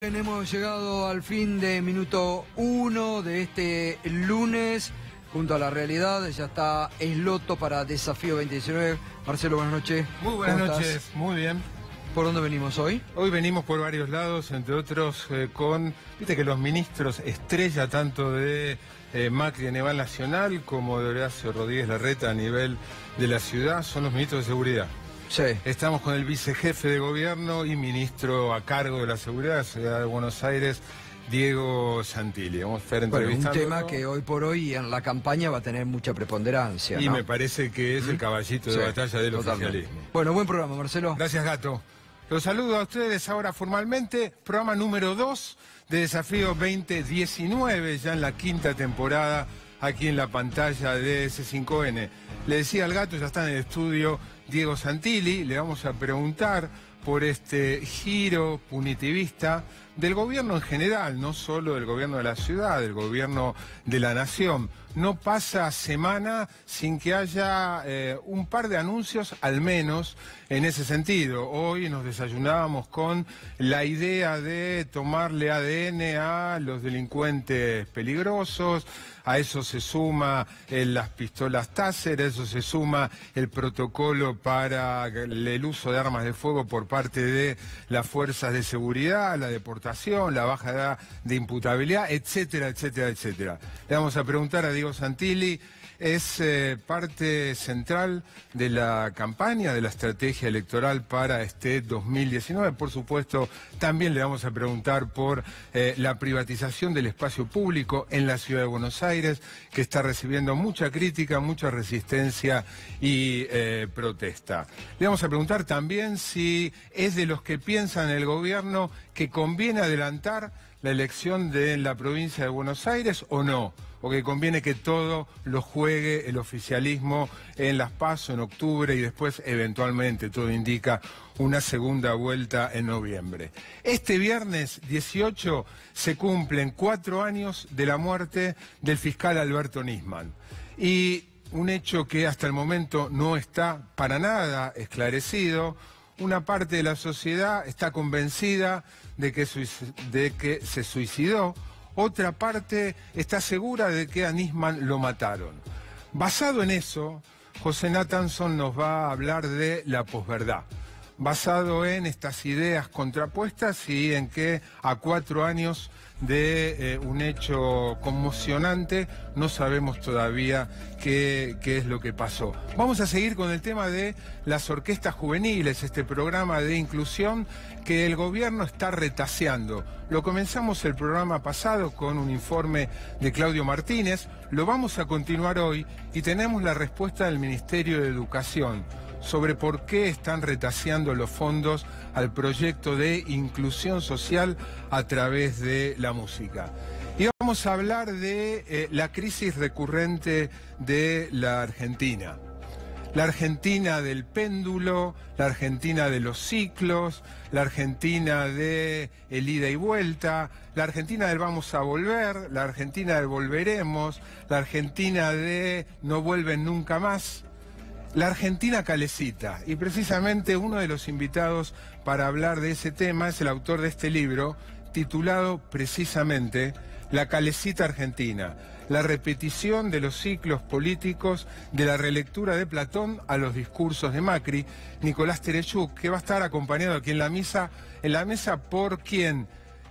Hemos llegado al fin de minuto 1 de este lunes. Junto a la realidad ya está Esloto para Desafío 2019. Marcelo, buenas noches. Muy buenas noches, muy bien. ¿Por dónde venimos hoy? Hoy venimos por varios lados, entre otros viste que los ministros estrella tanto de Macri a nivel nacional como de Horacio Rodríguez Larreta a nivel de la ciudad son los ministros de seguridad. Sí. Estamos con el vicejefe de gobierno y ministro a cargo de la seguridad de la ciudad de Buenos Aires, Diego Santilli. Vamos a estar entrevistándolo. Un tema que hoy por hoy en la campaña va a tener mucha preponderancia, Y ¿no? me parece que es el caballito de batalla del oficialismo. Bueno, buen programa, Marcelo. Gracias, Gato. Los saludo a ustedes ahora formalmente. Programa número 2 de Desafío 2019, ya en la quinta temporada, aquí en la pantalla de S5N. Le decía al Gato, ya está en el estudio Diego Santilli, le vamos a preguntar por este giro punitivista del gobierno en general, no solo del gobierno de la ciudad, del gobierno de la nación. No pasa semana sin que haya un par de anuncios, al menos, en ese sentido. Hoy nos desayunábamos con la idea de tomarle ADN a los delincuentes peligrosos, a eso se suma las pistolas Taser, a eso se suma el protocolo para el uso de armas de fuego por parte de las fuerzas de seguridad, la deportación, la baja edad de imputabilidad, etcétera, etcétera, etcétera. Le vamos a preguntar a Diego Santilli. Es parte central de la campaña, de la estrategia electoral para este 2019. Por supuesto, también le vamos a preguntar por la privatización del espacio público en la ciudad de Buenos Aires, que está recibiendo mucha crítica, mucha resistencia y protesta. Le vamos a preguntar también si es de los que piensan en el gobierno que conviene adelantar la elección de la provincia de Buenos Aires o no, o que conviene que todo lo juegue el oficialismo en las PASO en octubre y después eventualmente, todo indica, una segunda vuelta en noviembre. Este viernes 18 se cumplen 4 años de la muerte del fiscal Alberto Nisman. Y un hecho que hasta el momento no está para nada esclarecido. Una parte de la sociedad está convencida de que se suicidó, otra parte está segura de que a Nisman lo mataron. Basado en eso, José Nathanson nos va a hablar de la posverdad. Basado en estas ideas contrapuestas y en que a 4 años de un hecho conmocionante no sabemos todavía qué es lo que pasó. Vamos a seguir con el tema de las orquestas juveniles, este programa de inclusión que el gobierno está retaseando. Lo comenzamos el programa pasado con un informe de Claudio Martínez, lo vamos a continuar hoy y tenemos la respuesta del Ministerio de Educación sobre por qué están retaseando los fondos al proyecto de inclusión social a través de la música. Y vamos a hablar de la crisis recurrente de la Argentina. La Argentina del péndulo, la Argentina de los ciclos, la Argentina de el ida y vuelta, la Argentina del vamos a volver, la Argentina del volveremos, la Argentina de no vuelven nunca más. La Argentina calecita, y precisamente uno de los invitados para hablar de ese tema es el autor de este libro, titulado precisamente La calecita argentina, la repetición de los ciclos políticos de la relectura de Platón a los discursos de Macri, Nicolás Terechuk, que va a estar acompañado aquí en la mesa por quien,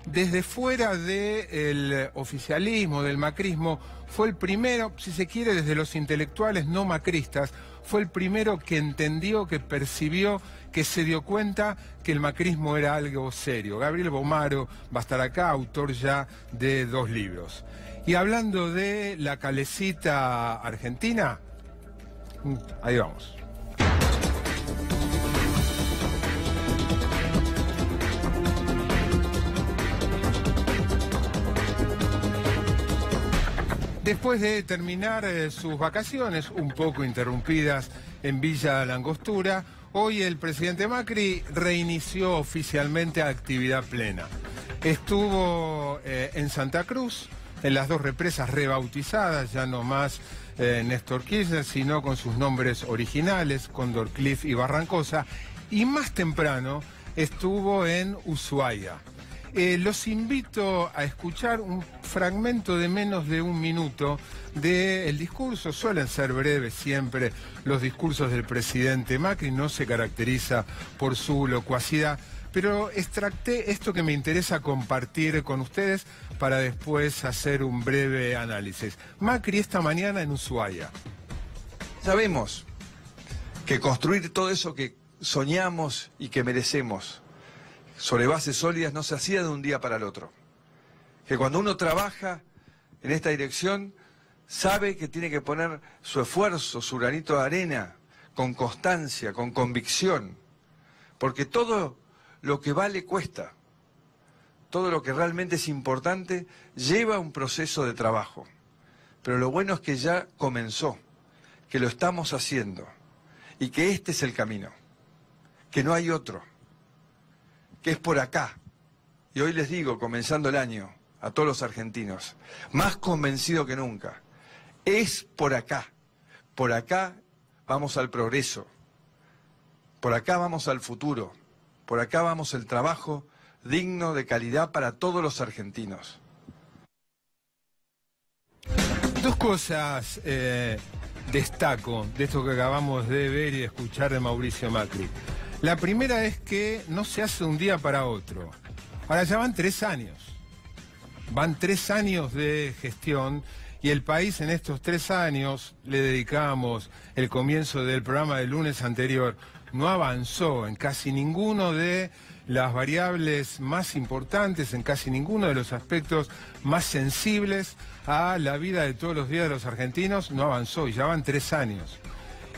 desde fuera del oficialismo, del macrismo, fue el primero, si se quiere, desde los intelectuales no macristas, fue el primero que entendió, que percibió, que se dio cuenta que el macrismo era algo serio. Gabriel Bomaro va a estar acá, autor ya de 2 libros. Y hablando de la calecita argentina, ahí vamos. Después de terminar sus vacaciones, un poco interrumpidas en Villa La Angostura, hoy el presidente Macri reinició oficialmente actividad plena. Estuvo en Santa Cruz, en las 2 represas rebautizadas, ya no más Néstor Kirchner, sino con sus nombres originales, Cóndor Cliff y Barrancosa, y más temprano estuvo en Ushuaia. Los invito a escuchar un fragmento de menos de un minuto del discurso. Suelen ser breves siempre los discursos del presidente Macri, no se caracteriza por su locuacidad, pero extracté esto que me interesa compartir con ustedes para después hacer un breve análisis. Macri esta mañana en Ushuaia. Sabemos que construir todo eso que soñamos y que merecemos sobre bases sólidas no se hacía de un día para el otro. Que cuando uno trabaja en esta dirección, sabe que tiene que poner su esfuerzo, su granito de arena, con constancia, con convicción. Porque todo lo que vale cuesta. Todo lo que realmente es importante lleva un proceso de trabajo. Pero lo bueno es que ya comenzó, que lo estamos haciendo y que este es el camino, que no hay otro, que es por acá. Y hoy les digo, comenzando el año, a todos los argentinos, más convencido que nunca, es por acá vamos al progreso, por acá vamos al futuro, por acá vamos el trabajo digno de calidad para todos los argentinos. Dos cosas destaco de esto que acabamos de ver y de escuchar de Mauricio Macri. La primera es que no se hace de un día para otro. Ahora ya van 3 años. Van 3 años de gestión y el país en estos 3 años, le dedicamos el comienzo del programa del lunes anterior, no avanzó en casi ninguno de las variables más importantes, en casi ninguno de los aspectos más sensibles a la vida de todos los días de los argentinos, no avanzó y ya van 3 años.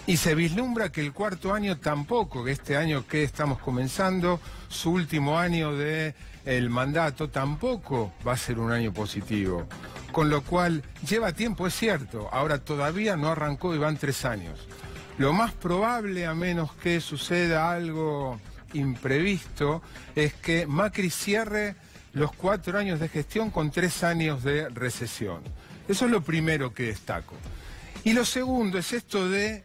Y se vislumbra que el 4.º año tampoco, que este año que estamos comenzando, su último año del mandato, tampoco va a ser un año positivo. Con lo cual, lleva tiempo, es cierto, ahora todavía no arrancó y van 3 años. Lo más probable, a menos que suceda algo imprevisto, es que Macri cierre los 4 años de gestión con 3 años de recesión. Eso es lo primero que destaco. Y lo segundo es esto de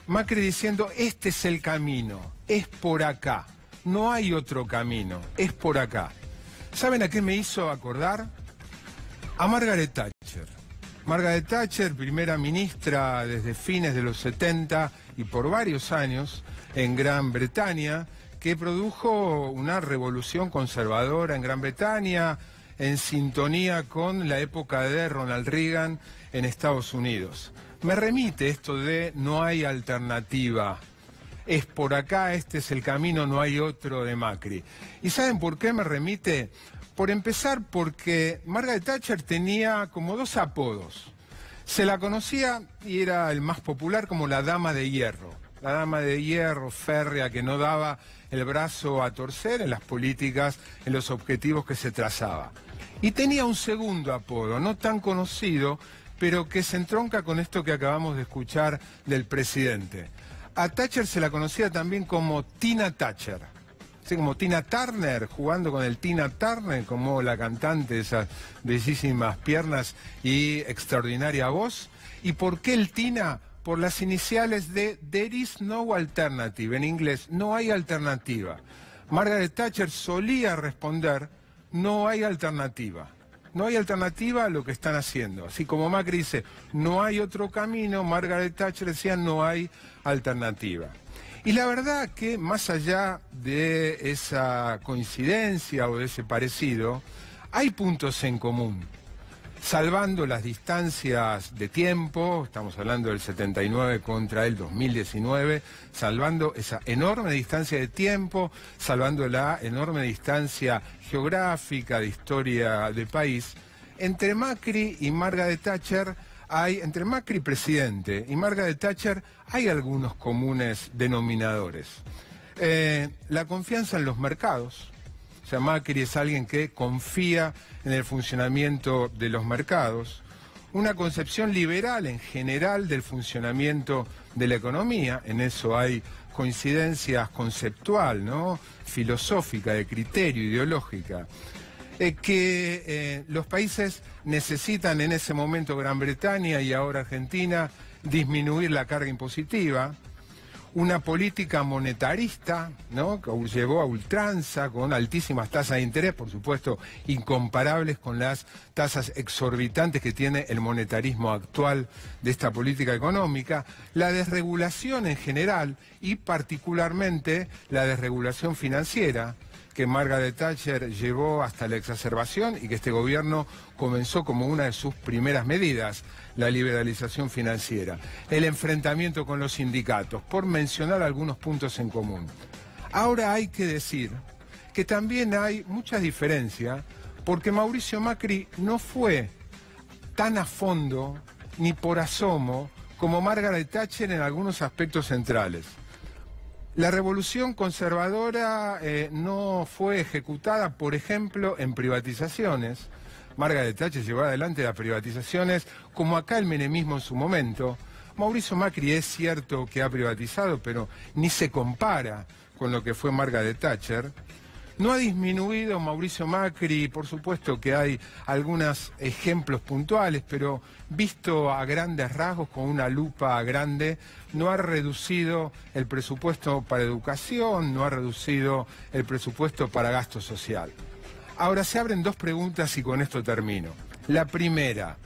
Macri diciendo, este es el camino, es por acá, no hay otro camino, es por acá. ¿Saben a qué me hizo acordar? A Margaret Thatcher. Margaret Thatcher, primera ministra desde fines de los 70 y por varios años en Gran Bretaña, que produjo una revolución conservadora en Gran Bretaña, en sintonía con la época de Ronald Reagan en Estados Unidos. Me remite esto de no hay alternativa, es por acá, este es el camino, no hay otro de Macri. ¿Y saben por qué me remite? Por empezar, porque Margaret Thatcher tenía como 2 apodos. Se la conocía y era el más popular como la Dama de Hierro. La Dama de Hierro férrea que no daba el brazo a torcer en las políticas, en los objetivos que se trazaba. Y tenía un segundo apodo, no tan conocido, pero que se entronca con esto que acabamos de escuchar del presidente. A Thatcher se la conocía también como Tina Thatcher. Sí, como Tina Turner, jugando con el Tina Turner, como la cantante de esas bellísimas piernas y extraordinaria voz. ¿Y por qué el Tina? Por las iniciales de There is no alternative, en inglés, no hay alternativa. Margaret Thatcher solía responder, no hay alternativa. No hay alternativa a lo que están haciendo. Así como Macri dice, no hay otro camino, Margaret Thatcher decía, no hay alternativa. Y la verdad que más allá de esa coincidencia o de ese parecido, hay puntos en común. Salvando las distancias de tiempo, estamos hablando del 79 contra el 2019, salvando esa enorme distancia de tiempo, salvando la enorme distancia geográfica, de historia de país, entre Macri y Margaret Thatcher entre Macri presidente y Margaret Thatcher hay algunos comunes denominadores. La confianza en los mercados. O sea, Macri es alguien que confía en el funcionamiento de los mercados, una concepción liberal en general del funcionamiento de la economía, en eso hay coincidencias conceptual, ¿no? Filosófica, de criterio, ideológica, que los países necesitan en ese momento, Gran Bretaña y ahora Argentina, disminuir la carga impositiva, una política monetarista, ¿no?, que llevó a ultranza, con altísimas tasas de interés, por supuesto, incomparables con las tasas exorbitantes que tiene el monetarismo actual de esta política económica, la desregulación en general y particularmente la desregulación financiera, que Margaret Thatcher llevó hasta la exacerbación y que este gobierno comenzó como una de sus primeras medidas, la liberalización financiera, el enfrentamiento con los sindicatos, por mencionar algunos puntos en común. Ahora hay que decir que también hay mucha diferencia, porque Mauricio Macri no fue tan a fondo ni por asomo como Margaret Thatcher en algunos aspectos centrales. La revolución conservadora no fue ejecutada, por ejemplo, en privatizaciones. Margaret Thatcher llevó adelante las privatizaciones, como acá el menemismo en su momento. Mauricio Macri es cierto que ha privatizado, pero ni se compara con lo que fue Margaret Thatcher. No ha disminuido Mauricio Macri, por supuesto que hay algunos ejemplos puntuales, pero visto a grandes rasgos, con una lupa grande, no ha reducido el presupuesto para educación, no ha reducido el presupuesto para gasto social. Ahora se abren dos preguntas y con esto termino. La primera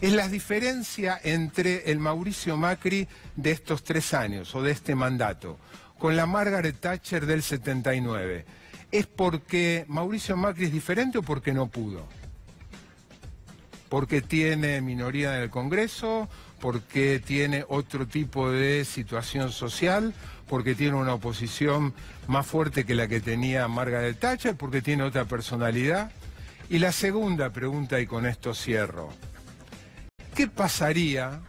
es la diferencia entre el Mauricio Macri de estos 3 años o de este mandato con la Margaret Thatcher del 79. ¿Es porque Mauricio Macri es diferente o porque no pudo? ¿Porque tiene minoría en el Congreso? ¿Porque tiene otro tipo de situación social? ¿Porque tiene una oposición más fuerte que la que tenía Margaret Thatcher? ¿Porque tiene otra personalidad? Y la segunda pregunta, y con esto cierro. ¿Qué pasaría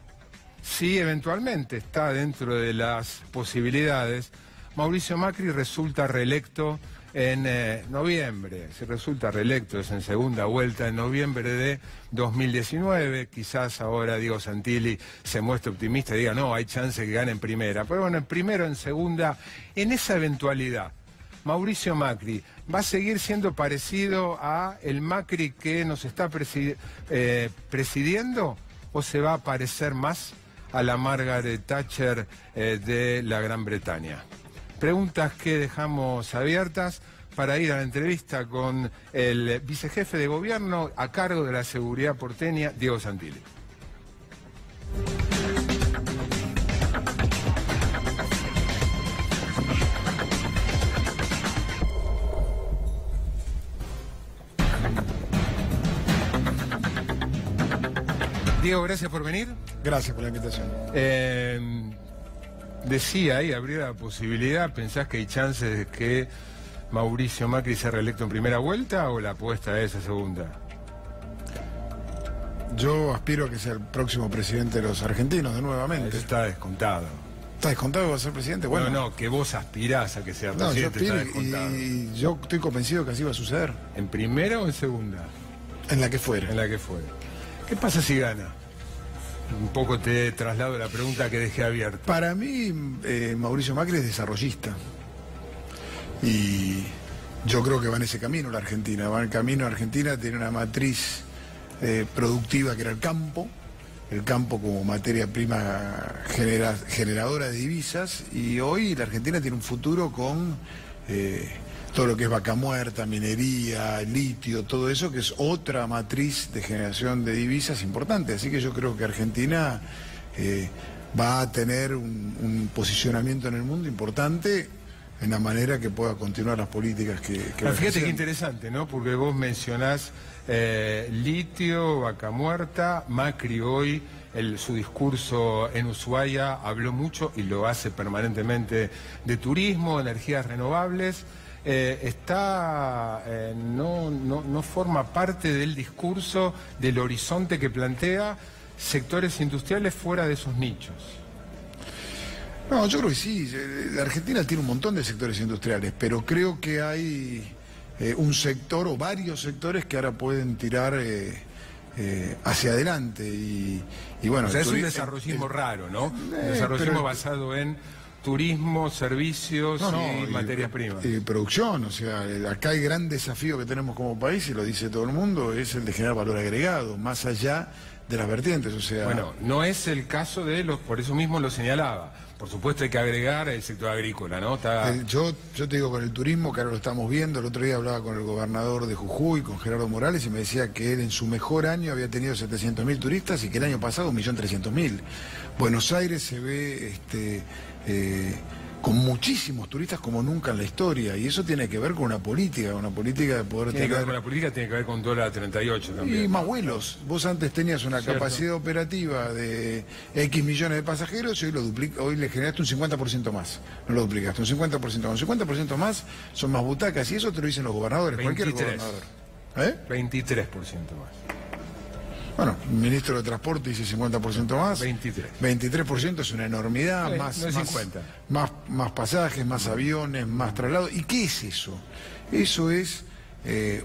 si eventualmente está dentro de las posibilidades Mauricio Macri resulta reelecto en noviembre? Si resulta reelecto es en segunda vuelta en noviembre de 2019, quizás ahora Diego Santilli se muestre optimista y diga no, hay chance que gane en primera, pero bueno, en primero, en segunda, en esa eventualidad, Mauricio Macri va a seguir siendo parecido a el Macri que nos está presidiendo, o se va a parecer más a la Margaret Thatcher de la Gran Bretaña. Preguntas que dejamos abiertas para ir a la entrevista con el vicejefe de gobierno a cargo de la seguridad porteña, Diego Santilli. Diego, gracias por venir. Gracias por la invitación. Decía ahí, abría la posibilidad, ¿pensás que hay chances de que Mauricio Macri sea reelecto en primera vuelta o la apuesta es a segunda? Yo aspiro a que sea el próximo presidente de los argentinos, de nuevamente. Eso está descontado. ¿Está descontado que va a ser presidente? Bueno, no, que vos aspirás a que sea no, presidente, yo está aspiro descontado. y yo estoy convencido que así va a suceder. ¿En primera o en segunda? En la que fuera. En la que fuera. ¿Qué pasa si gana? Un poco te traslado la pregunta que dejé abierta. Para mí, Mauricio Macri es desarrollista. Y yo creo que va en ese camino la Argentina. Va en el camino, Argentina tiene una matriz productiva que era el campo como materia prima generadora de divisas, y hoy la Argentina tiene un futuro con todo lo que es vaca muerta, minería, litio, todo eso, que es otra matriz de generación de divisas importante. Así que yo creo que Argentina va a tener un posicionamiento en el mundo importante en la manera que pueda continuar las políticas que fíjate qué interesante, ¿no? Porque vos mencionás litio, vaca muerta. Macri hoy, su discurso en Ushuaia habló mucho, y lo hace permanentemente, de turismo, energías renovables. No forma parte del discurso, del horizonte que plantea sectores industriales fuera de esos nichos. No, yo creo que sí. La Argentina tiene un montón de sectores industriales, pero creo que hay un sector o varios sectores que ahora pueden tirar hacia adelante. Y bueno, o sea, es un desarrollismo raro, ¿no? Un desarrollismo basado en turismo, servicios y materias primas. Y producción, o sea, acá el gran desafío que tenemos como país, y lo dice todo el mundo, es el de generar valor agregado, más allá de las vertientes, o sea... Bueno, no es el caso de por eso mismo lo señalaba. por supuesto hay que agregar el sector agrícola, ¿no? Yo te digo, con el turismo, que ahora lo estamos viendo, el otro día hablaba con el gobernador de Jujuy, con Gerardo Morales, y me decía que él en su mejor año había tenido 700.000 turistas y que el año pasado 1.300.000. Buenos Aires se ve con muchísimos turistas como nunca en la historia, y eso tiene que ver con una política de poder tiene que ver con la política, tiene que ver con dólar 38 también. Y más vuelos. Vos antes tenías una capacidad operativa de X millones de pasajeros y hoy le generaste un 50% más. No lo duplicaste, un 50% más. Un 50% más son más butacas, y eso te lo dicen los gobernadores, 23. cualquier gobernador. 23% más. Bueno, el ministro de Transporte dice 50% más. 23. 23% es una enormidad, no es 50. Más pasajes, más aviones, más traslados. ¿Y qué es eso? Eso es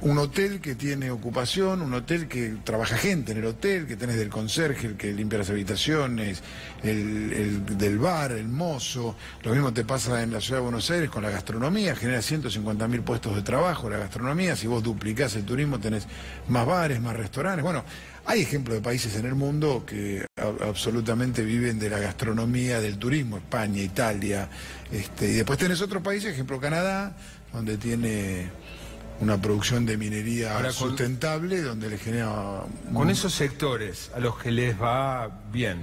un hotel que tiene ocupación, un hotel que trabaja gente en el hotel, que tenés del conserje, el que limpia las habitaciones, el del bar, el mozo. Lo mismo te pasa en la ciudad de Buenos Aires con la gastronomía, genera 150.000 puestos de trabajo la gastronomía. Si vos duplicás el turismo tenés más bares, más restaurantes. Bueno, hay ejemplos de países en el mundo que absolutamente viven de la gastronomía, del turismo, España, Italia, y después tenés otros países, ejemplo Canadá, donde tiene una producción de minería sustentable, donde le genera... Con esos sectores a los que les va bien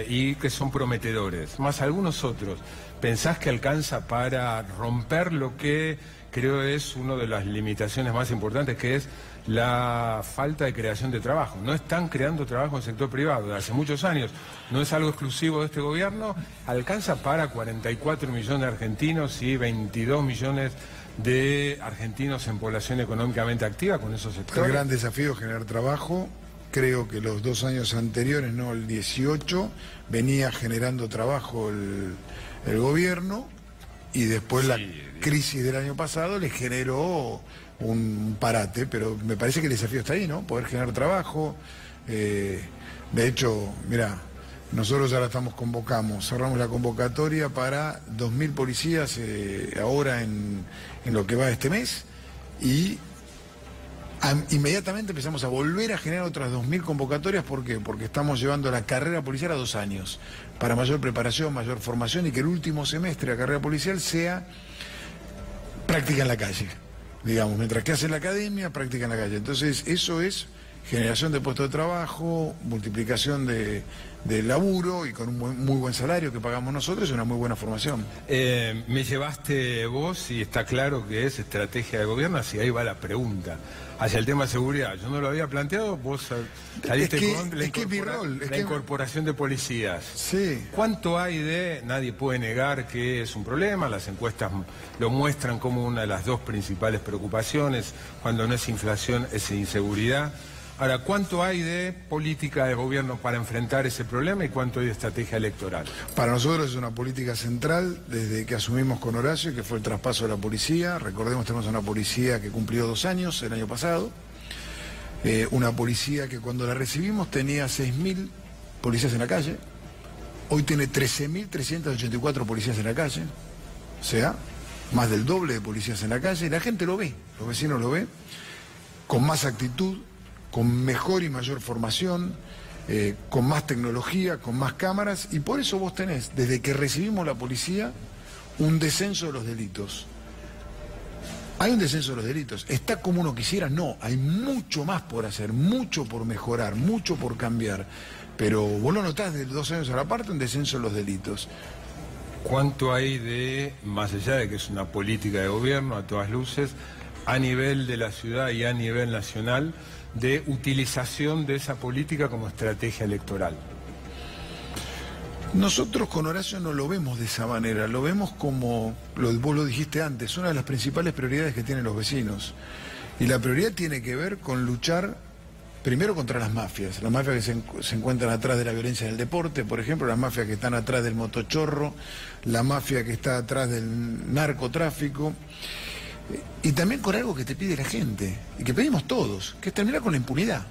y que son prometedores, más algunos otros, ¿pensás que alcanza para romper lo que creo es una de las limitaciones más importantes, que es la falta de creación de trabajo? No están creando trabajo en el sector privado de hace muchos años, no es algo exclusivo de este gobierno. Alcanza para 44 millones de argentinos y 22 millones de argentinos en población económicamente activa con esos sectores. El gran desafío es generar trabajo. Creo que los 2 años anteriores, no el 18, venía generando trabajo el gobierno, y después la crisis del año pasado le generó un parate, pero me parece que el desafío está ahí, ¿no? Poder generar trabajo. De hecho, mira, nosotros ahora cerramos la convocatoria para 2.000 policías ahora en lo que va de este mes, y inmediatamente empezamos a volver a generar otras 2.000 convocatorias. ¿Por qué? Porque estamos llevando la carrera policial a 2 años, para mayor preparación, mayor formación, y que el último semestre de la carrera policial sea práctica en la calle. Digamos, mientras que hacen la academia, práctica en la calle. Entonces, eso es generación de puestos de trabajo, multiplicación de laburo, y con un muy buen salario que pagamos nosotros, y una muy buena formación. Me llevaste vos, y está claro que es estrategia de gobierno, así ahí va la pregunta. Hacia el tema de seguridad, yo no lo había planteado, vos saliste con la incorporación de policías. Sí. ¿Cuánto hay de...? Nadie puede negar que es un problema, las encuestas lo muestran como una de las 2 principales preocupaciones, cuando no es inflación, es inseguridad. Ahora, ¿cuánto hay de política de gobierno para enfrentar ese problema y cuánto hay de estrategia electoral? Para nosotros es una política central desde que asumimos con Horacio, que fue el traspaso de la policía. Recordemos, tenemos una policía que cumplió 2 años el año pasado. Una policía que cuando la recibimos tenía 6.000 policías en la calle. Hoy tiene 13.384 policías en la calle. O sea, más del doble de policías en la calle. Y la gente lo ve, los vecinos lo ven, con más actitud, con mejor y mayor formación, con más tecnología, con más cámaras, y por eso vos tenés, desde que recibimos la policía, un descenso de los delitos. Hay un descenso de los delitos. ¿Está como uno quisiera? No, hay mucho más por hacer, mucho por mejorar, mucho por cambiar, pero vos lo notás de 2 años a la parte, un descenso de los delitos. ¿Cuánto hay de, más allá de que es una política de gobierno a todas luces, a nivel de la ciudad y a nivel nacional, de utilización de esa política como estrategia electoral? Nosotros con Horacio no lo vemos de esa manera, lo vemos como, vos lo dijiste antes, una de las principales prioridades que tienen los vecinos. Y la prioridad tiene que ver con luchar primero contra las mafias que se encuentran atrás de la violencia del deporte, por ejemplo, las mafias que están atrás del motochorro, la mafia que está atrás del narcotráfico. Y también con algo que te pide la gente, y que pedimos todos, que es terminar con la impunidad.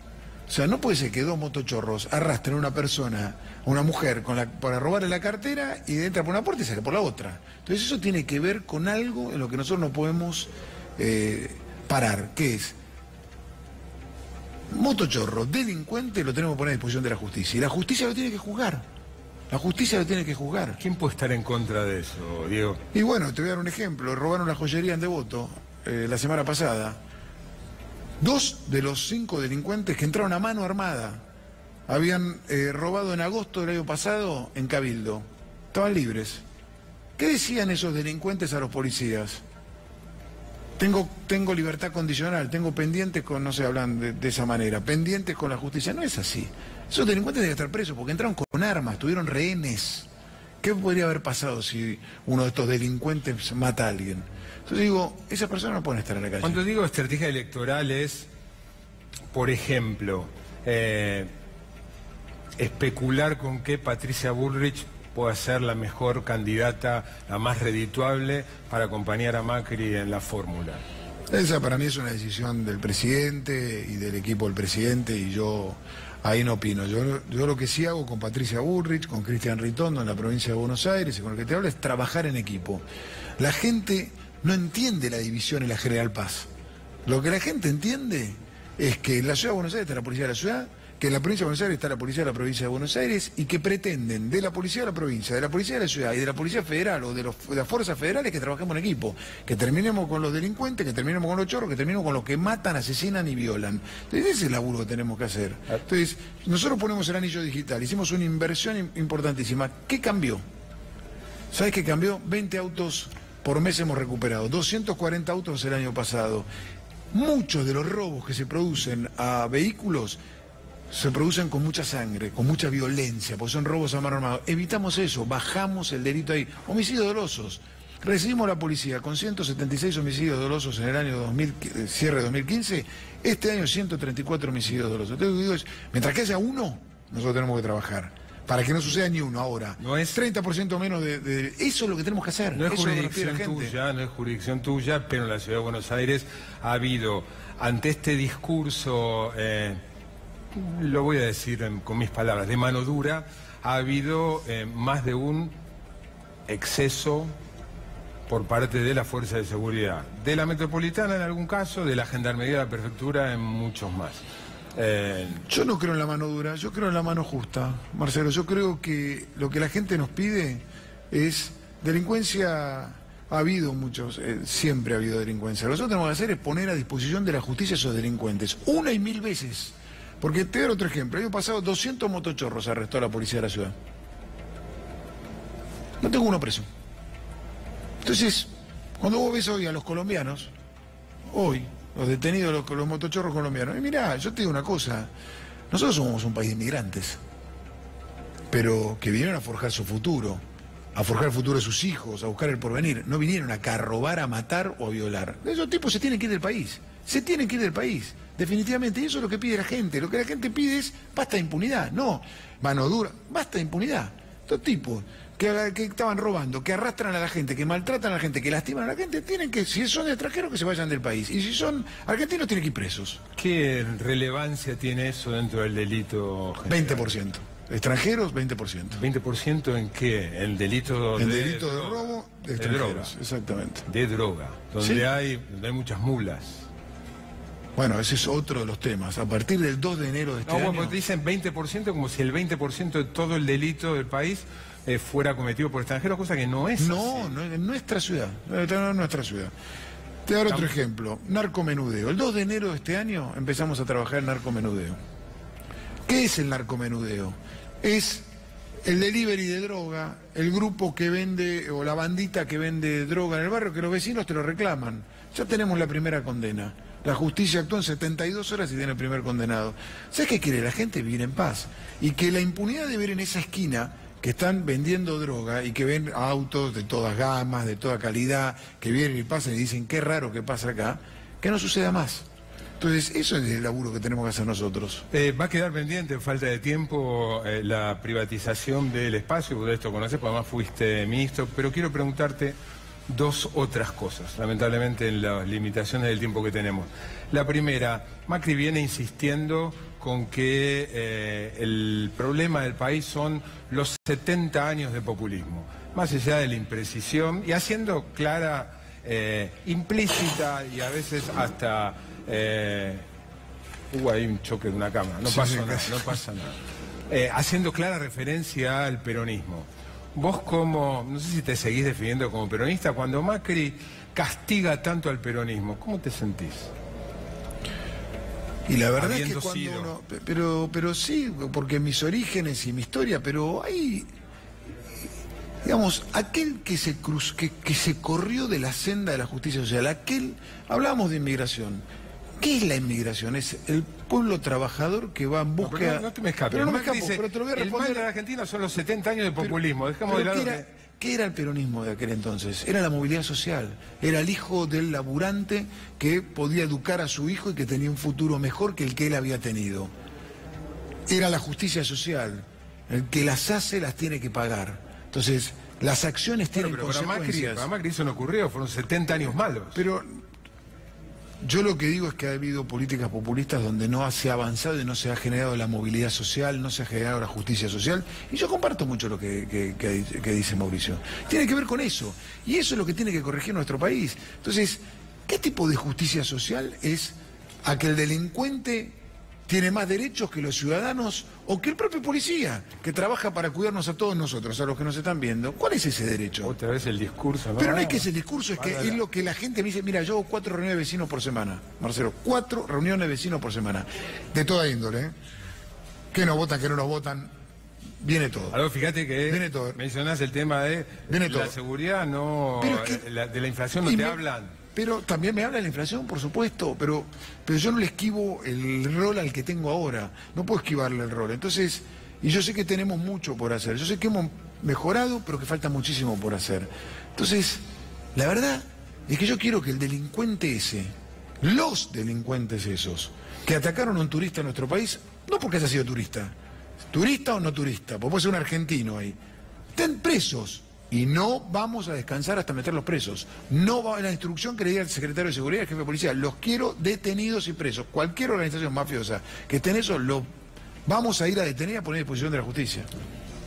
O sea, no puede ser que 2 motochorros arrastren a una persona, a una mujer, para robarle la cartera, y entra por una puerta y sale por la otra. Entonces eso tiene que ver con algo en lo que nosotros no podemos parar, que es motochorro, delincuente, lo tenemos que poner a disposición de la justicia. Y la justicia lo tiene que juzgar. La justicia lo tiene que juzgar. ¿Quién puede estar en contra de eso, Diego? Y bueno, te voy a dar un ejemplo. Robaron la joyería en Devoto la semana pasada. 2 de los 5 delincuentes que entraron a mano armada habían robado en agosto del año pasado en Cabildo. Estaban libres. ¿Qué decían esos delincuentes a los policías? Tengo libertad condicional, tengo pendientes con, no sé, hablan de esa manera, pendientes con la justicia. No es así. Esos delincuentes deben estar presos porque entraron con armas, tuvieron rehenes. ¿Qué podría haber pasado si uno de estos delincuentes mata a alguien? Entonces digo, esas personas no pueden estar en la calle. Cuando digo estrategia electoral es, por ejemplo, especular con que Patricia Bullrich pueda ser la mejor candidata, la más redituable para acompañar a Macri en la fórmula. Esa para mí es una decisión del presidente y del equipo del presidente, y yo ahí no opino. Yo lo que sí hago con Patricia Bullrich, con Cristian Ritondo en la provincia de Buenos Aires y con el que te hablo es trabajar en equipo. La gente no entiende la división en la General Paz. Lo que la gente entiende es que en la ciudad de Buenos Aires está la policía de la ciudad, que en la provincia de Buenos Aires está la policía de la provincia de Buenos Aires, y que pretenden de la policía de la provincia, de la policía de la ciudad y de la policía federal o de las fuerzas federales que trabajemos en equipo, que terminemos con los delincuentes, que terminemos con los chorros, que terminemos con los que matan, asesinan y violan. Entonces ese es el laburo que tenemos que hacer. Entonces nosotros ponemos el anillo digital, hicimos una inversión importantísima. ¿Qué cambió? ¿Sabes qué cambió? 20 autos por mes hemos recuperado, 240 autos el año pasado. Muchos de los robos que se producen a vehículos se producen con mucha sangre, con mucha violencia, porque son robos a mano armada. Evitamos eso, bajamos el delito ahí. Homicidios dolosos. Recibimos la policía con 176 homicidios dolosos en el año cierre de 2015, este año 134 homicidios dolosos. Entonces, digo, mientras que haya uno, nosotros tenemos que trabajar. Para que no suceda ni uno ahora. No es 30% menos de... Eso es lo que tenemos que hacer. No es eso jurisdicción tuya, no es jurisdicción tuya, pero en la ciudad de Buenos Aires ha habido, ante este discurso, lo voy a decir con mis palabras, de mano dura, ha habido más de un exceso por parte de la Fuerza de Seguridad, de la Metropolitana en algún caso, de la Gendarmería de la Prefectura en muchos más. Yo no creo en la mano dura, yo creo en la mano justa, Marcelo. Yo creo que lo que la gente nos pide es delincuencia. Ha habido muchos, siempre ha habido delincuencia. Lo que nosotros tenemos que hacer es poner a disposición de la justicia a esos delincuentes, una y mil veces. Porque te doy otro ejemplo. El año pasado 200 motochorros arrestó a la policía de la ciudad. No tengo uno preso. Entonces, cuando vos ves hoy a los colombianos, los detenidos, los motochorros colombianos, y mirá, yo te digo una cosa, nosotros somos un país de inmigrantes, pero que vinieron a forjar su futuro, a forjar el futuro de sus hijos, a buscar el porvenir. No vinieron acá a robar, a matar o a violar. Esos tipos se tienen que ir del país, se tienen que ir del país, definitivamente, y eso es lo que pide la gente. Lo que la gente pide es basta de impunidad, no mano dura, basta de impunidad. Estos tipos que estaban robando, que arrastran a la gente, que maltratan a la gente, que lastiman a la gente, tienen que, si son extranjeros, que se vayan del país. Y si son argentinos, tienen que ir presos. ¿Qué relevancia tiene eso dentro del delito general? 20%. Extranjeros, 20%. ¿20% en qué? ¿El delito de robo de extranjeros? Droga. Exactamente. De droga, donde, ¿sí? hay muchas mulas. Bueno, ese es otro de los temas. A partir del 2 de enero de este año... Bueno, dicen 20% como si el 20% de todo el delito del país fuera cometido por extranjeros, cosa que no es así. No, en nuestra ciudad. No en nuestra ciudad. Te daré otro ejemplo. Narcomenudeo. El 2 de enero de este año empezamos a trabajar en narcomenudeo. ¿Qué es el narcomenudeo? Es el delivery de droga, el grupo que vende, o la bandita que vende droga en el barrio, que los vecinos te lo reclaman. Ya tenemos la primera condena. La justicia actuó en 72 horas y tiene el primer condenado. ¿Sabes qué quiere la gente? Vivir en paz. Y que la impunidad de ver en esa esquina que están vendiendo droga y que ven autos de todas gamas, de toda calidad, que vienen y pasan y dicen qué raro que pasa acá, que no suceda más. Entonces, eso es el laburo que tenemos que hacer nosotros. Va a quedar pendiente, en falta de tiempo, la privatización del espacio, de esto conoces, porque además fuiste ministro, pero quiero preguntarte dos otras cosas, lamentablemente en las limitaciones del tiempo que tenemos. La primera, Macri viene insistiendo con que el problema del país son los 70 años de populismo, más allá de la imprecisión, y haciendo clara, implícita y a veces hasta... hubo ahí un choque de una cámara, no pasa nada. haciendo clara referencia al peronismo. Vos como, no sé si te seguís definiendo como peronista, cuando Macri castiga tanto al peronismo, ¿cómo te sentís? Y la verdad Habiendo es que sido. cuando uno, pero sí, porque mis orígenes y mi historia, pero hay, digamos, aquel que se corrió de la senda de la justicia social, hablábamos de inmigración. ¿Qué es la inmigración? Es el pueblo trabajador que va en búsqueda... Pero no te me escapes. Pero no me Macri escapo, dice, pero te lo voy a el mal responder. de la Argentina son los 70 años de populismo. Dejamos de Pero lado ¿qué era el peronismo de aquel entonces? Era la movilidad social. Era el hijo del laburante que podía educar a su hijo y que tenía un futuro mejor que el que él había tenido. Era la justicia social. El que las hace las tiene que pagar. Entonces, las acciones tienen pero consecuencias. para Macri eso no ocurrió, fueron 70 años malos. Pero yo lo que digo es que ha habido políticas populistas donde no se ha avanzado y no se ha generado la movilidad social, no se ha generado la justicia social. Y yo comparto mucho lo que dice Mauricio. Tiene que ver con eso. Y eso es lo que tiene que corregir nuestro país. Entonces, ¿qué tipo de justicia social es a que el delincuente tiene más derechos que los ciudadanos o que el propio policía, que trabaja para cuidarnos a todos nosotros, a los que nos están viendo? ¿Cuál es ese derecho? Otra vez el discurso, ¿no? Pero no es que es el discurso, es que es lo que la gente me dice. Mira, yo hago 4 reuniones de vecinos por semana, Marcelo, 4 reuniones de vecinos por semana, de toda índole, ¿eh? Que nos votan, que no nos votan, viene todo. Algo, fíjate que Viene todo. mencionás el tema de Viene la todo. seguridad, no, Pero es que- de la inflación no y te me- hablan. Pero también me habla de la inflación, por supuesto, pero yo no le esquivo el rol al que tengo ahora. No puedo esquivarle el rol. Entonces, y yo sé que tenemos mucho por hacer. Yo sé que hemos mejorado, pero que falta muchísimo por hacer. Entonces, la verdad es que yo quiero que el delincuente ese, los delincuentes esos, que atacaron a un turista en nuestro país, no porque haya sido turista o no turista, porque puede ser un argentino ahí, estén presos. Y no vamos a descansar hasta meterlos presos. No va la instrucción que le diga el secretario de Seguridad, el jefe de policía, los quiero detenidos y presos. Cualquier organización mafiosa que esté en eso, lo vamos a ir a detener y a poner a disposición de la justicia.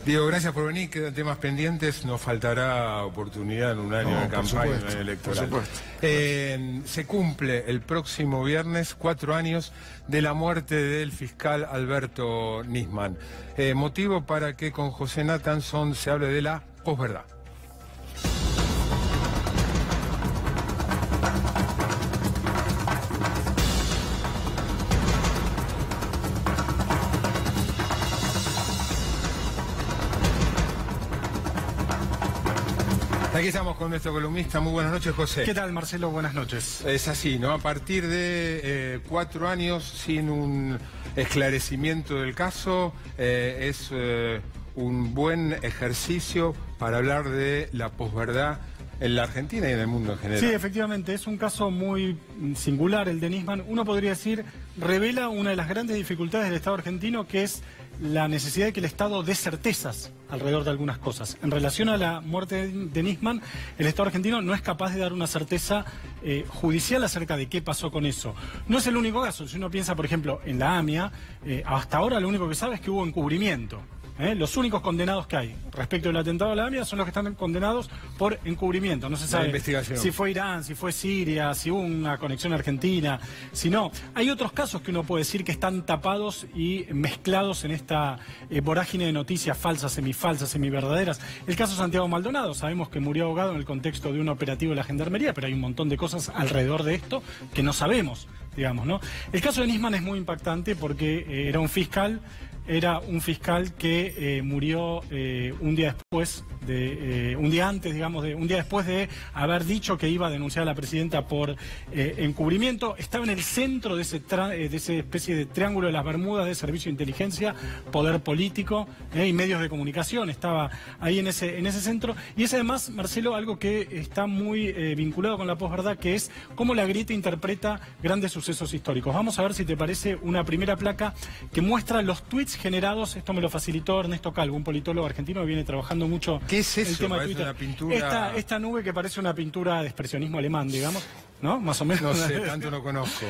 Diego, gracias por venir, quedan temas pendientes, nos faltará oportunidad en un año No, de por campaña, supuesto, un año electoral. por Se cumple el próximo viernes 4 años de la muerte del fiscal Alberto Nisman. Motivo para que con José Nathanson se hable de la posverdad. Aquí estamos con nuestro columnista. Muy buenas noches, José. ¿Qué tal, Marcelo? Buenas noches. Es así, ¿no? A partir de 4 años sin un esclarecimiento del caso, es un buen ejercicio para hablar de la posverdad en la Argentina y en el mundo en general. Sí, efectivamente, es un caso muy singular el de Nisman. Uno podría decir, revela una de las grandes dificultades del Estado argentino, que es la necesidad de que el Estado dé certezas alrededor de algunas cosas. En relación a la muerte de Nisman, el Estado argentino no es capaz de dar una certeza judicial acerca de qué pasó con eso. No es el único caso. Si uno piensa, por ejemplo, en la AMIA, hasta ahora lo único que sabe es que hubo encubrimiento. Los únicos condenados que hay respecto del atentado a la AMIA son los que están condenados por encubrimiento. No se sabe investigación. si fue Irán, si fue Siria, si hubo una conexión argentina, si no. Hay otros casos que uno puede decir que están tapados y mezclados en esta vorágine de noticias falsas, semiverdaderas. El caso Santiago Maldonado, sabemos que murió ahogado en el contexto de un operativo de la Gendarmería, pero hay un montón de cosas alrededor de esto que no sabemos, digamos, ¿no? El caso de Nisman es muy impactante porque era un fiscal que murió un día después un día después de haber dicho que iba a denunciar a la presidenta por encubrimiento. Estaba en el centro de esa especie de triángulo de las Bermudas de servicio de inteligencia, poder político y medios de comunicación. Estaba ahí en ese centro. Y es además, Marcelo, algo que está muy vinculado con la posverdad, que es cómo la grieta interpreta grandes sucesos históricos. Vamos a ver si te parece una primera placa que muestra los tweets generados. Esto me lo facilitó Ernesto Calvo, un politólogo argentino que viene trabajando mucho ¿Qué es eso? el tema de Parece Twitter. una pintura... Esta nube que parece una pintura de expresionismo alemán, digamos, ¿no? Más o menos. No sé, tanto no conozco.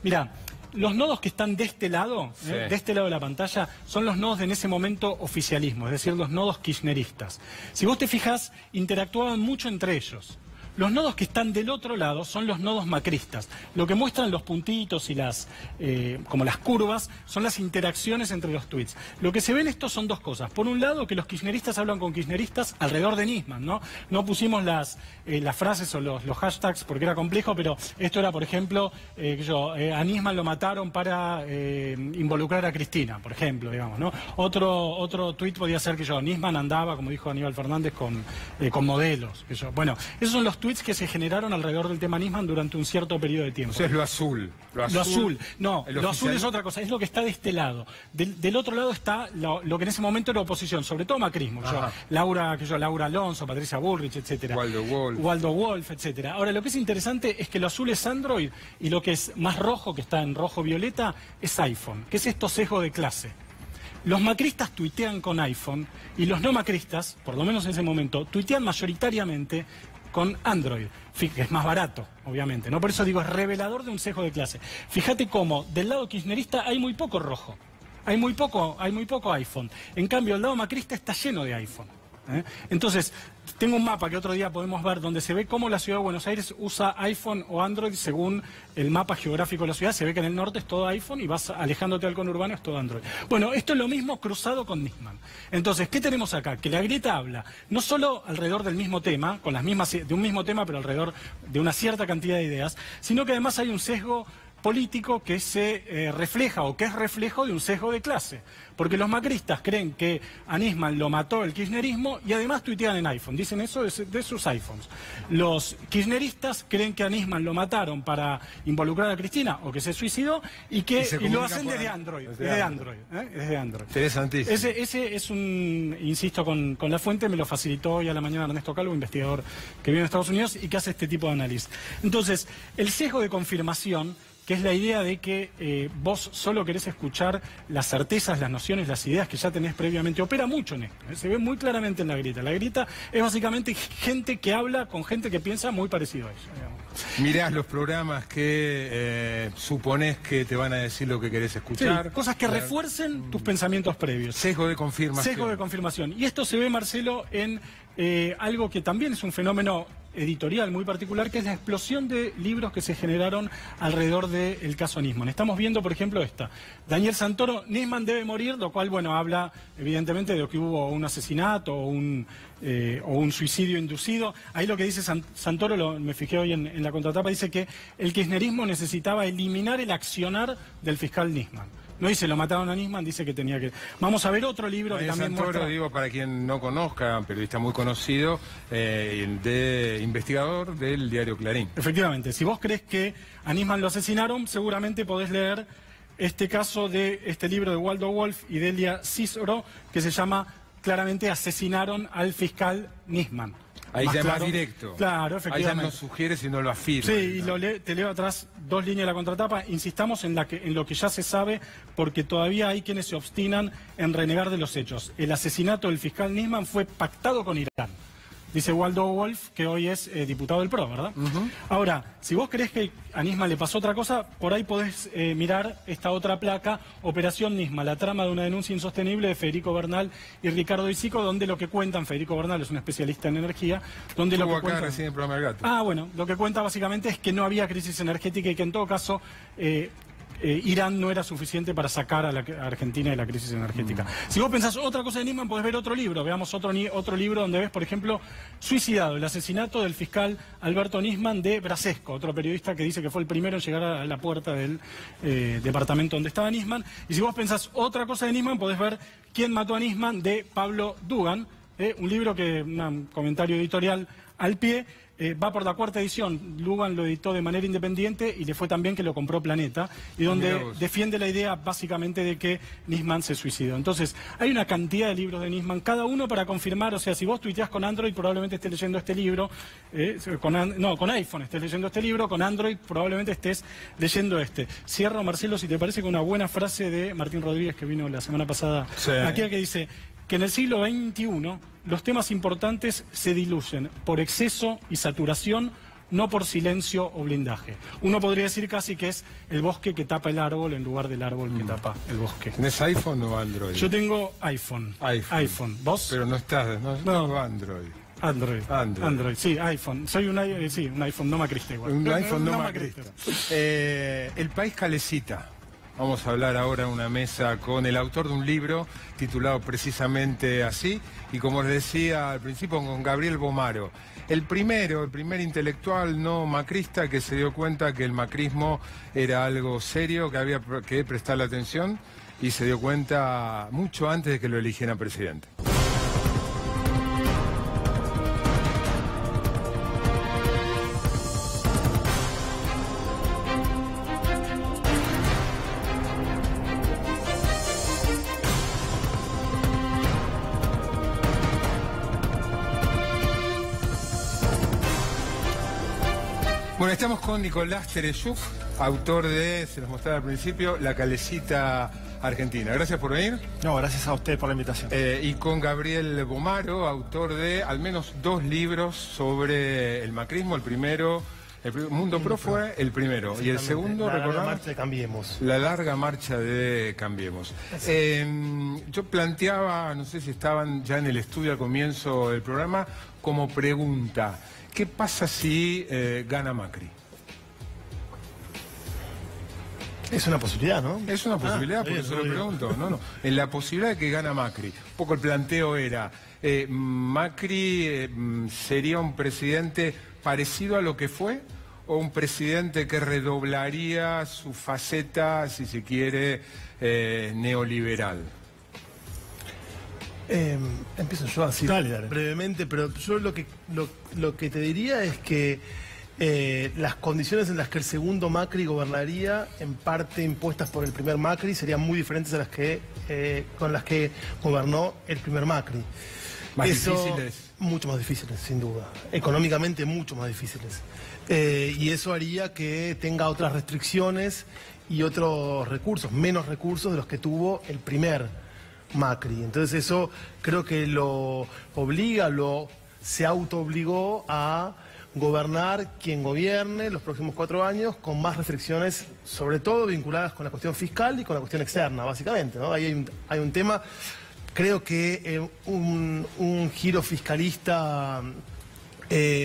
Mira, los nodos que están de este lado, Sí. de este lado de la pantalla, son los nodos de en ese momento oficialismo, es decir, los nodos kirchneristas. Si vos te fijas, interactuaban mucho entre ellos. Los nodos que están del otro lado son los nodos macristas. Lo que muestran los puntitos y como las curvas son las interacciones entre los tweets. Lo que se ven estos son dos cosas. Por un lado, que los kirchneristas hablan con kirchneristas alrededor de Nisman, ¿no? No pusimos las frases o los hashtags porque era complejo, pero esto era, por ejemplo, a Nisman lo mataron para involucrar a Cristina, por ejemplo, digamos, ¿no? Otro tuit podía ser que Nisman andaba, como dijo Aníbal Fernández, con modelos. Bueno, esos son los tweets que se generaron alrededor del tema Nisman durante un cierto periodo de tiempo. Eso es lo azul. Lo azul. No, lo azul es otra cosa, es lo que está de este lado. Del otro lado está lo que en ese momento era oposición, sobre todo macrismo. Laura Alonso, Patricia Bullrich, etcétera. Waldo Wolf, etcétera. Ahora, lo que es interesante es que lo azul es Android y lo que es más rojo, que está en rojo-violeta, es iPhone, que es esto sesgo de clase. Los macristas tuitean con iPhone y los no macristas, por lo menos en ese momento, tuitean mayoritariamente con Android, que es más barato, obviamente, ¿no? Por eso digo, es revelador de un sesgo de clase. Fíjate cómo del lado kirchnerista hay muy poco rojo, hay muy poco iPhone. En cambio, el lado macrista está lleno de iPhone. Entonces, tengo un mapa que otro día podemos ver donde se ve cómo la ciudad de Buenos Aires usa iPhone o Android según el mapa geográfico de la ciudad. Se ve que en el norte es todo iPhone y vas alejándote al conurbano es todo Android. Bueno, esto es lo mismo cruzado con Nisman. Entonces, ¿qué tenemos acá? Que la grieta habla no solo alrededor del mismo tema, de un mismo tema, pero alrededor de una cierta cantidad de ideas, sino que además hay un sesgo político que se refleja o que es reflejo de un sesgo de clase. Porque los macristas creen que a Nisman lo mató el kirchnerismo y además tuitean en iPhone. Dicen eso de sus iPhones. Los kirchneristas creen que a Nisman lo mataron para involucrar a Cristina o que se suicidó y lo hacen desde Android. Desde Android. Interesantísimo. Ese es insisto con la fuente, me lo facilitó hoy a la mañana Ernesto Calvo, investigador que vive en Estados Unidos y que hace este tipo de análisis. Entonces, el sesgo de confirmación, que es la idea de que vos solo querés escuchar las certezas, las nociones, las ideas que ya tenés previamente, opera mucho en esto. Se ve muy claramente en la grieta. La grieta es básicamente gente que habla con gente que piensa muy parecido a eso, digamos. Mirás los programas que suponés que te van a decir lo que querés escuchar. Sí, cosas que refuercen tus pensamientos previos. Sesgo de confirmación. Sesgo de confirmación. Y esto se ve, Marcelo, en algo que también es un fenómeno editorial muy particular, que es la explosión de libros que se generaron alrededor del caso Nisman. Estamos viendo, por ejemplo, Daniel Santoro, Nisman debe morir, lo cual, bueno, habla evidentemente de que hubo un asesinato o un suicidio inducido. Ahí lo que dice Santoro, me fijé hoy en la contratapa, dice que el kirchnerismo necesitaba eliminar el accionar del fiscal Nisman. No dice lo mataron a Nisman, dice que tenía que... Vamos a ver otro libro que también Santoro, muestra... digo, para quien no conozca, periodista muy conocido, investigador del diario Clarín. Efectivamente, si vos crees que a Nisman lo asesinaron, seguramente podés leer este caso de este libro de Waldo Wolf y Delia Cícero, que se llama claramente Asesinaron al fiscal Nisman. Ahí ya es más directo. Claro, efectivamente. Ahí ya no sugiere, sino lo afirma. Sí, y te leo atrás dos líneas de la contratapa. Insistamos en lo que ya se sabe, porque todavía hay quienes se obstinan en renegar de los hechos. El asesinato del fiscal Nisman fue pactado con Irán. Dice Waldo Wolf, que hoy es diputado del PRO, ¿verdad? Ahora, si vos crees que a Nisman le pasó otra cosa, por ahí podés mirar esta otra placa, Operación Nisman, la trama de una denuncia insostenible de Federico Bernal y Ricardo Isico, donde lo que cuentan, Federico Bernal es un especialista en energía, donde lo que cuentan... recién el programa del Gato. Ah, bueno, lo que cuenta básicamente es que no había crisis energética y que en todo caso... Irán no era suficiente para sacar a la Argentina de la crisis energética. Si vos pensás otra cosa de Nisman, podés ver otro libro. Veamos otro libro donde ves, por ejemplo, Suicidado, el asesinato del fiscal Alberto Nisman de Brasesco, otro periodista que dice que fue el primero en llegar a la puerta del departamento donde estaba Nisman. Y si vos pensás otra cosa de Nisman, podés ver Quién mató a Nisman de Pablo Dugan, un libro un comentario editorial al pie. Va por la 4ª edición, Dugan lo editó de manera independiente y le fue tan bien que lo compró Planeta, y donde defiende la idea básicamente de que Nisman se suicidó. Entonces, hay una cantidad de libros de Nisman, cada uno para confirmar, o sea, si vos tuiteás con Android probablemente estés leyendo este libro, con iPhone estés leyendo este libro, con Android probablemente estés leyendo este. Cierro, Marcelo, si te parece, con una buena frase de Martín Rodríguez, que vino la semana pasada aquí, que dice que en el siglo XXI los temas importantes se diluyen por exceso y saturación, no por silencio o blindaje. Uno podría decir casi que es el bosque que tapa el árbol en lugar del árbol que tapa el bosque. ¿Tenés iPhone o Android? Yo tengo iPhone. ¿Vos? Pero no tengo Android. Android, sí, iPhone. Soy un iPhone no macrista igual. Un iPhone no macrista. El país calecita. Vamos a hablar ahora en una mesa con el autor de un libro titulado precisamente así, y como les decía al principio, con Gabriel Bomaro. El primer intelectual no macrista que se dio cuenta que el macrismo era algo serio, que había que prestarle atención, y se dio cuenta mucho antes de que lo eligieran presidente. Bueno, estamos con Nicolás Tereshuk, autor de, se los mostraba al principio, La Calecita Argentina. Gracias por venir. No, gracias a usted por la invitación. Y con Gabriel Bomaro, autor de al menos 2 libros sobre el macrismo. El primero, Mundo Pro fue el primero. Y el segundo, recordamos, La marcha de Cambiemos. La larga marcha de Cambiemos. Yo planteaba, no sé si estaban ya en el estudio al comienzo del programa, como pregunta: ¿qué pasa si gana Macri? Es una posibilidad, ¿no? Es una posibilidad, por eso lo pregunto. No. En la posibilidad de que gana Macri. Un poco el planteo era, ¿Macri sería un presidente parecido a lo que fue? ¿O un presidente que redoblaría su faceta, si se quiere, neoliberal? Empiezo yo así brevemente, pero yo lo que te diría es que las condiciones en las que el segundo Macri gobernaría, en parte impuestas por el primer Macri, serían muy diferentes a las que con las que gobernó el primer Macri. ¿Más difíciles? Mucho más difíciles, sin duda. Económicamente mucho más difíciles. Y eso haría que tenga otras restricciones y otros recursos, menos recursos de los que tuvo el primer Macri. Entonces eso creo que lo obliga, se autoobligó a gobernar quien gobierne los próximos 4 años con más restricciones, sobre todo vinculadas con la cuestión fiscal y con la cuestión externa, básicamente, ¿no? Ahí hay un tema, creo que un giro fiscalista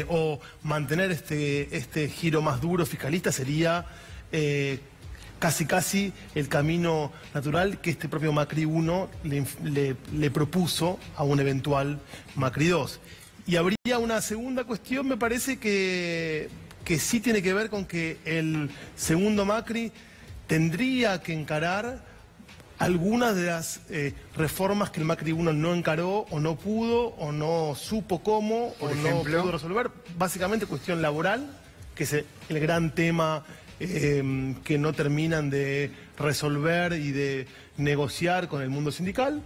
o mantener este giro más duro fiscalista sería casi el camino natural que este propio Macri 1 le propuso a un eventual Macri 2. Y habría una segunda cuestión, me parece que sí tiene que ver con que el segundo Macri tendría que encarar algunas de las reformas que el Macri 1 no encaró, o no pudo, o no supo cómo, o no pudo resolver. Básicamente cuestión laboral, que es el gran tema que no terminan de resolver y de negociar con el mundo sindical.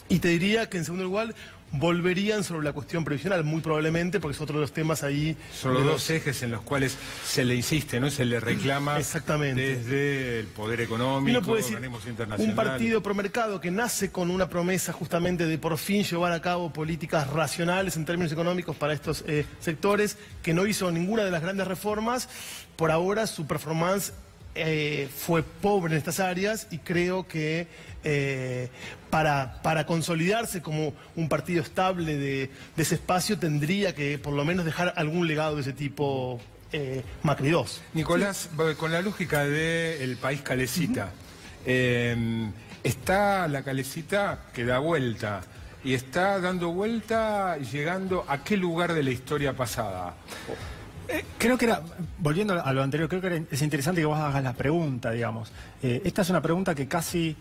Y te diría que en segundo lugar volverían sobre la cuestión previsional, muy probablemente, porque es otro de los temas ahí. Son los 2 ejes en los cuales se le insiste, ¿no? Se le reclama desde el poder económico, organismos internacionales. Un partido promercado que nace con una promesa justamente de por fin llevar a cabo políticas racionales en términos económicos para estos sectores, que no hizo ninguna de las grandes reformas. Por ahora su performance fue pobre en estas áreas, y creo que para consolidarse como un partido estable de ese espacio tendría que por lo menos dejar algún legado de ese tipo Macri 2. Nicolás, con la lógica del país calecita, está la calecita que da vuelta, y está dando vuelta llegando a qué lugar de la historia pasada. Creo que era, volviendo a lo anterior, creo que es interesante que vos hagas la pregunta, digamos. Esta es una pregunta que casi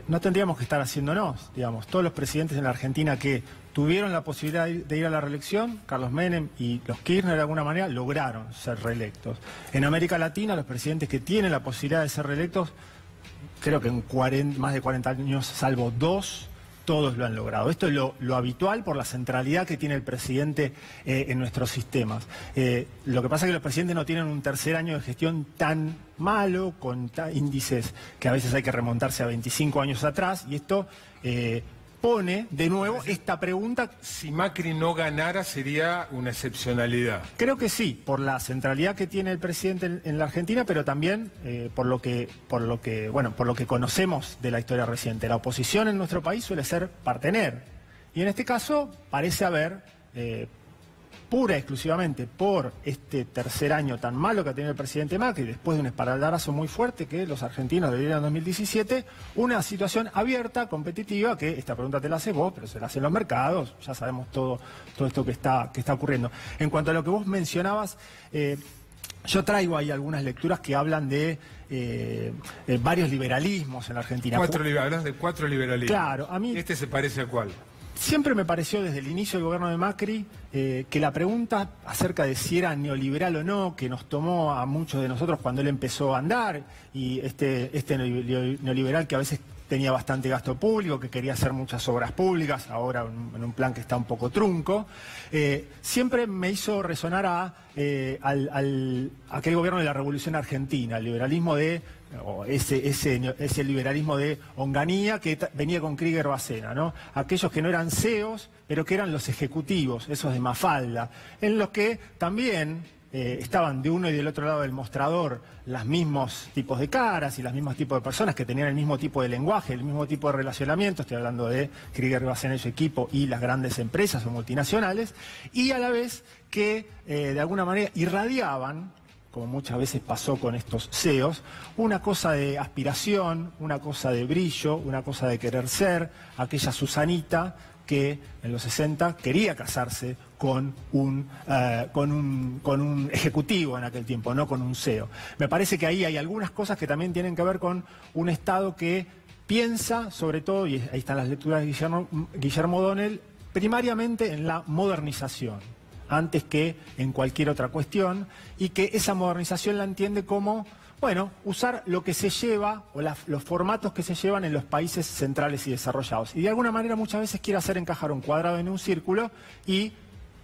no tendríamos que estar haciéndonos, digamos. Todos los presidentes en la Argentina que tuvieron la posibilidad de ir a la reelección, Carlos Menem y los Kirchner de alguna manera, lograron ser reelectos. En América Latina, los presidentes que tienen la posibilidad de ser reelectos, creo que en más de 40 años, salvo 2, todos lo han logrado. Esto es lo habitual por la centralidad que tiene el presidente en nuestros sistemas. Lo que pasa es que los presidentes no tienen un tercer año de gestión tan malo, con índices que a veces hay que remontarse a 25 años atrás, y esto pone de nuevo esta pregunta. Si Macri no ganara, sería una excepcionalidad. Creo que sí, por la centralidad que tiene el presidente en la Argentina, pero también por lo que conocemos de la historia reciente. La oposición en nuestro país suele ser partener, y en este caso parece haber pura y exclusivamente por este tercer año tan malo que ha tenido el presidente Macri, después de un espaldarazo muy fuerte que los argentinos le dieron en 2017, una situación abierta, competitiva, que esta pregunta te la haces vos, pero se la hacen los mercados, ya sabemos todo esto que está ocurriendo. En cuanto a lo que vos mencionabas, yo traigo ahí algunas lecturas que hablan de varios liberalismos en la Argentina. Hablas de 4 liberalismos. Claro, a mí... ¿Este se parece a cuál? Siempre me pareció desde el inicio del gobierno de Macri que la pregunta acerca de si era neoliberal o no, que nos tomó a muchos de nosotros cuando él empezó a andar, y este neoliberal que a veces tenía bastante gasto público, que quería hacer muchas obras públicas, ahora en un plan que está un poco trunco, siempre me hizo resonar a aquel gobierno de la Revolución Argentina, el liberalismo ese liberalismo de Onganía que venía con Krieger Bacena, ¿no? Aquellos que no eran CEOs, pero que eran los ejecutivos, esos de Mafalda, en los que también estaban de uno y del otro lado del mostrador los mismos tipos de caras y los mismos tipos de personas que tenían el mismo tipo de lenguaje, el mismo tipo de relacionamiento. Estoy hablando de Krieger Bacena y su equipo y las grandes empresas o multinacionales, y a la vez que de alguna manera irradiaban, como muchas veces pasó con estos CEOs, una cosa de aspiración, una cosa de brillo, una cosa de querer ser, aquella Susanita que en los 60 quería casarse con un ejecutivo en aquel tiempo, no con un CEO. Me parece que ahí hay algunas cosas que también tienen que ver con un Estado que piensa, sobre todo, y ahí están las lecturas de Guillermo O'Donnell, primariamente en la modernización, antes que en cualquier otra cuestión, y que esa modernización la entiende como, bueno, usar lo que se lleva, o los formatos que se llevan en los países centrales y desarrollados. Y de alguna manera muchas veces quiere hacer encajar un cuadrado en un círculo, y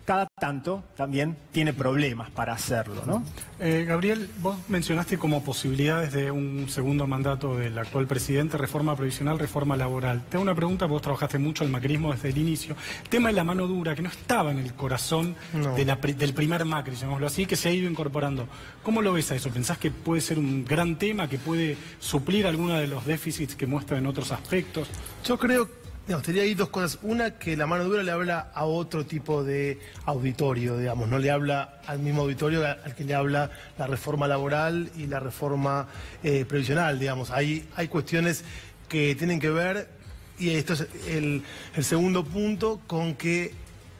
cada tanto también tiene problemas para hacerlo, ¿no? Gabriel, vos mencionaste como posibilidades de un segundo mandato del actual presidente, reforma previsional, reforma laboral. Te hago una pregunta, vos trabajaste mucho el macrismo desde el inicio. El tema de la mano dura, que no estaba en el corazón del primer Macri, llamémoslo así, que se ha ido incorporando. ¿Cómo lo ves a eso? ¿Pensás que puede ser un gran tema, que puede suplir alguno de los déficits que muestra en otros aspectos? Yo creo tenía ahí dos cosas. Una, que la mano dura le habla a otro tipo de auditorio, digamos, no le habla al mismo auditorio al que le habla la reforma laboral y la reforma previsional, digamos. Hay cuestiones que tienen que ver, y esto es el segundo punto, con que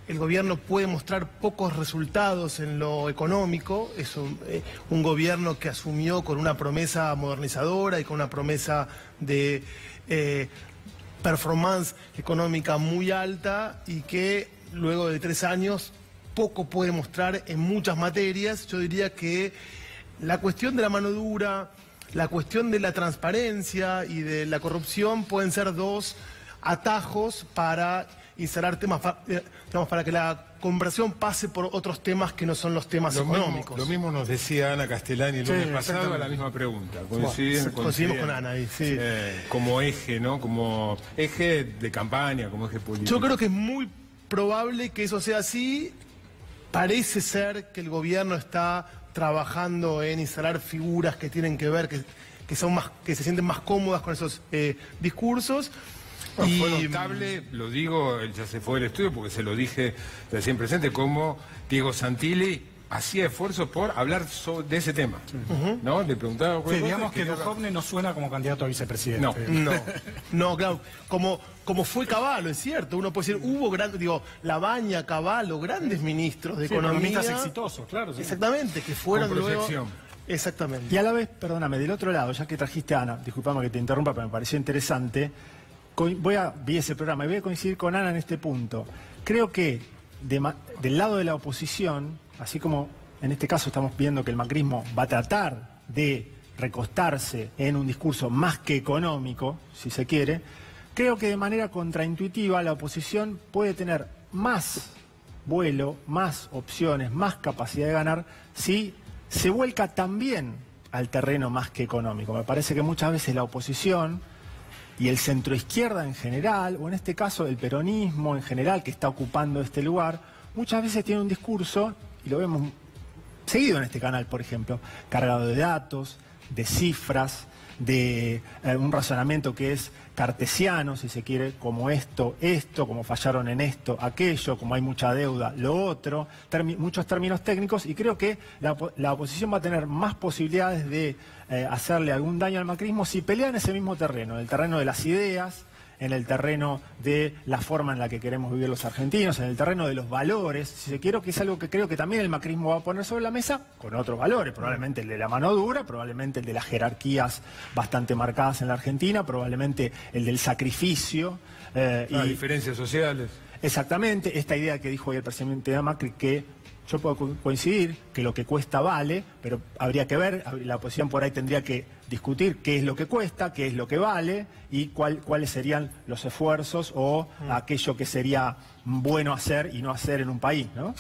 el gobierno puede mostrar pocos resultados en lo económico. Es un gobierno que asumió con una promesa modernizadora y con una promesa de performance económica muy alta, y que luego de 3 años poco puede mostrar en muchas materias. Yo diría que la cuestión de la mano dura, la cuestión de la transparencia y de la corrupción pueden ser dos atajos para instalar temas, para que la conversación pase por otros temas que no son los temas económicos. Lo mismo nos decía Ana Castellani el lunes pasado a la misma pregunta. Coincidimos con Ana ahí, sí. Como eje, ¿no? Como eje de campaña, como eje político. Yo creo que es muy probable que eso sea así. Parece ser que el gobierno está trabajando en instalar figuras que tienen que ver, que se sienten más cómodas con esos discursos. Bueno, fue notable, lo digo, él ya se fue del estudio porque se lo dije recién presente, como Diego Santilli hacía esfuerzos por hablar de ese tema, ¿no? Le preguntaba... Sí, digamos que Duhovne no suena como candidato a vicepresidente. No, claro, como fue Cavallo, es cierto, uno puede decir, hubo grandes, Labaña, Cavallo, grandes ministros de economía. Economistas exitosos, claro. Sí. Exactamente, que fueron con luego... Exactamente. Y a la vez, perdóname, del otro lado, ya que trajiste a Ana, disculpame que te interrumpa, pero me pareció interesante... Vi ese programa y voy a coincidir con Ana en este punto. Creo que del lado de la oposición, así como en este caso estamos viendo que el macrismo va a tratar de recostarse en un discurso más que económico, si se quiere, creo que de manera contraintuitiva la oposición puede tener más vuelo, más opciones, más capacidad de ganar si se vuelca también al terreno más que económico. Me parece que muchas veces la oposición y el centroizquierda en general, o en este caso el peronismo en general que está ocupando este lugar, muchas veces tiene un discurso, y lo vemos seguido en este canal, por ejemplo, cargado de datos, de cifras, de un razonamiento que es cartesiano, si se quiere, como esto, como fallaron en esto, aquello, como hay mucha deuda, lo otro, muchos términos técnicos, y creo que la oposición va a tener más posibilidades de hacerle algún daño al macrismo si pelea en ese mismo terreno, en el terreno de las ideas, en el terreno de la forma en la que queremos vivir los argentinos, en el terreno de los valores, si se quiere, que es algo que creo que también el macrismo va a poner sobre la mesa, con otros valores, probablemente el de la mano dura, probablemente el de las jerarquías bastante marcadas en la Argentina, probablemente el del sacrificio. Y diferencias sociales. Exactamente, esta idea que dijo hoy el presidente Macri, que yo puedo coincidir que lo que cuesta vale, pero habría que ver, la oposición por ahí tendría que discutir qué es lo que cuesta, qué es lo que vale y cuáles serían los esfuerzos o aquello que sería bueno hacer y no hacer en un país, ¿no?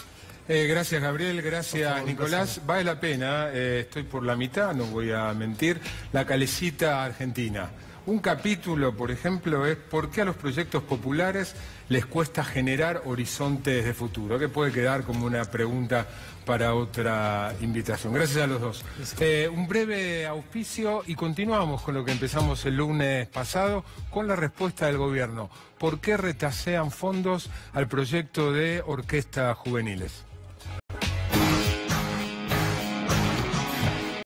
Gracias, Gabriel, gracias, favor, Nicolás. Gracias. Vale la pena, estoy por la mitad, no voy a mentir, la calecita argentina. Un capítulo, por ejemplo, es ¿por qué a los proyectos populares les cuesta generar horizontes de futuro? Que puede quedar como una pregunta para otra invitación. Gracias a los dos. Un breve auspicio y continuamos con lo que empezamos el lunes pasado, con la respuesta del gobierno. ¿Por qué retasean fondos al proyecto de orquestas juveniles?